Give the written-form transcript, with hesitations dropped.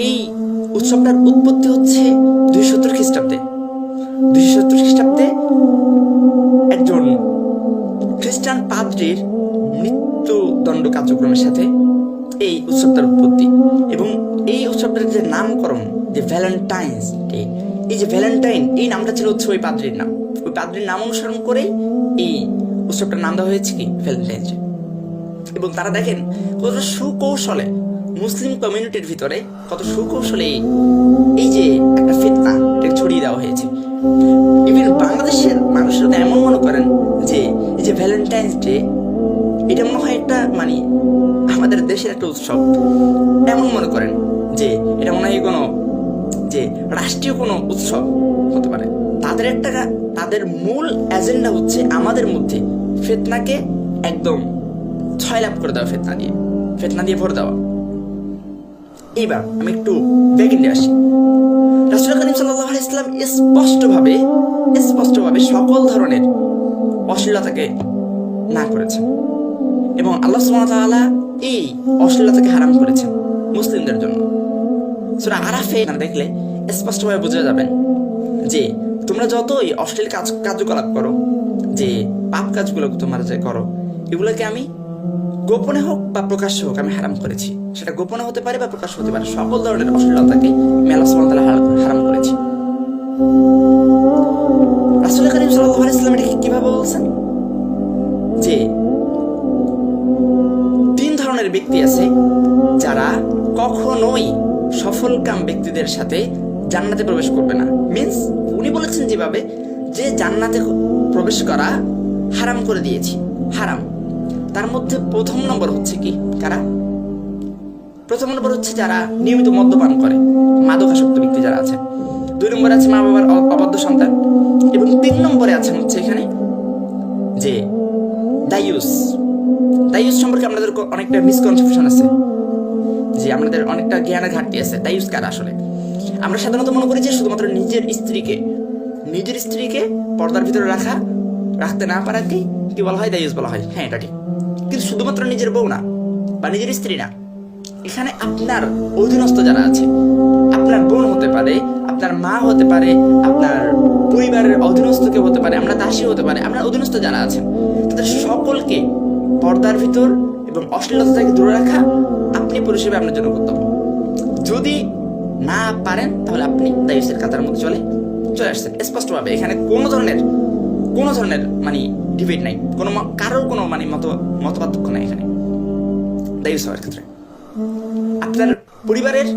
এই উৎসবটার উৎপত্তি হচ্ছে 270 খ্রিস্টাব্দে। 270 খ্রিস্টাব্দে একজন খ্রিস্টান পাদ্রীর মৃত্যুদণ্ড কার্যক্রমের সাথে এই উৎসবটার উৎপত্তি, এবং এই উৎসবটার যে নামকরণ, যে ভ্যালেন্টাইন্স ডে, এই যে ভ্যালেন্টাইন, এই নামটা ছিল হচ্ছে ওই পাদ্রীর নাম। ওই পাদ্রীর নাম অনুসরণ করেই এই উৎসবটার নাম দেওয়া হয়েছে কি ভ্যালেন্টাইন্স ডে। এবং তারা দেখেন কতটা সুকৌশলে মুসলিম কমিউনিটির ভিতরে কত সুকৌশলে এই যে একটা ফিতনা ছড়িয়ে দেওয়া হয়েছে। ইভেন বাংলাদেশের মানুষরা এমন মনে করেন যে এই যে ভ্যালেন্টাইন্স ডে, এটা মনে হয় একটা মানে আমাদের দেশের একটা উৎসব, এমন মনে করেন যে এটা মনে হয় কোনো যে রাষ্ট্রীয় কোনো উৎসব হতে পারে। তাদের মূল এজেন্ডা হচ্ছে আমাদের মধ্যে ফিতনাকে একদম ছয়লাভ করে দেওয়া, ফিতনা দিয়ে ভরে দেওয়া। এইবার আমি একটু ব্যাকএন্ডে আসি। রাসূল করিম সাল্লাল্লাহু আলাইহি ওয়াসাল্লাম স্পষ্টভাবে সকল ধরনের অশ্লীলতাকে না করেছেন, এবং আল্লাহ সুবহানাহু ওয়া তাআলা এই অশ্লীলতাকে হারাম করেছেন মুসলিমদের জন্য। সূরা আরাফে দেখলে স্পষ্টভাবে বোঝা যাবেন যে তোমরা যতই অশ্লীল কার্যকলাপ করো, যে পাপ কাজগুলো তোমরা যে করো, এগুলোকে আমি গোপনে হোক বা প্রকাশ্যে হোক আমি হারাম করেছি। সেটা গোপনে হতে পারে বা প্রকাশ্য হতে পারে, সকল ধরনের অশ্লীলতাকে আমি আল্লাহ সুবহানাহু ওয়া তাআলা হারাম করেছি। রাসূল করিম সাল্লাল্লাহু আলাইহি ওয়াসাল্লাম এটাকে কিভাবে বলছেন যে 3 ধরনের ব্যক্তি আছে যারা কখনোই সফলকাম ব্যক্তিদের সাথে জান্নাতে প্রবেশ করবে না। মিন্স উনি বলেছেন যেভাবে যে জান্নাতে প্রবেশ করা হারাম করে দিয়েছি, হারাম। তার মধ্যে প্রথম নম্বর হচ্ছে কি, কারা? প্রথম নম্বর হচ্ছে যারা নিয়মিত মদ্যপান করে, মাদকাসক্ত ব্যক্তি যারা আছে। 2 নম্বরে আছে মা বাবার অবাধ্য সন্তান, এবং 3 নম্বরে আছেন হচ্ছে এখানে যে দায়ুস সম্পর্কে আমাদের অনেকটা মিসকনসেপশন আছে, যে আমাদের অনেকটা জ্ঞানের ঘাটতি আছে। দায়ুস কারা আসলে? আমরা সাধারণত মনে করি যে শুধুমাত্র নিজের স্ত্রীকে পর্দার ভিতরে রাখতে না পারাকে কি বলা হয়? দায়ুস বলা হয়। হ্যাঁ, এটা ঠিক। কিন্তু শুধুমাত্র নিজের বউ না বা নিজের স্ত্রী না, এখানে আপনার অধীনস্থ যারা আছে, আপনার বোন হতে পারে, আপনার মা হতে পারে, আপনার পরিবারের অধীনস্থ কেউ হতে পারে, আমরা দাসী হতে পারে, আপনার অধীনস্থ যারা আছেন তাদের সকলকে পর্দার ভিতর এবং অশ্লীলতা থেকে দূরে রাখা আপনি পুরুষ হিসেবে আপনার জন্য কর্তব্য। যদি না পারেন তাহলে আপনি দায়ুসের কাতার মধ্যে চলে আসছেন স্পষ্টভাবে। এখানে কোনো ধরনের মানে ডিবেট নাই, কারোর কোনো মানে মত পার্থক্য নাই এখানে দায়ুস হওয়ার ক্ষেত্রে। আপনার পরিবারের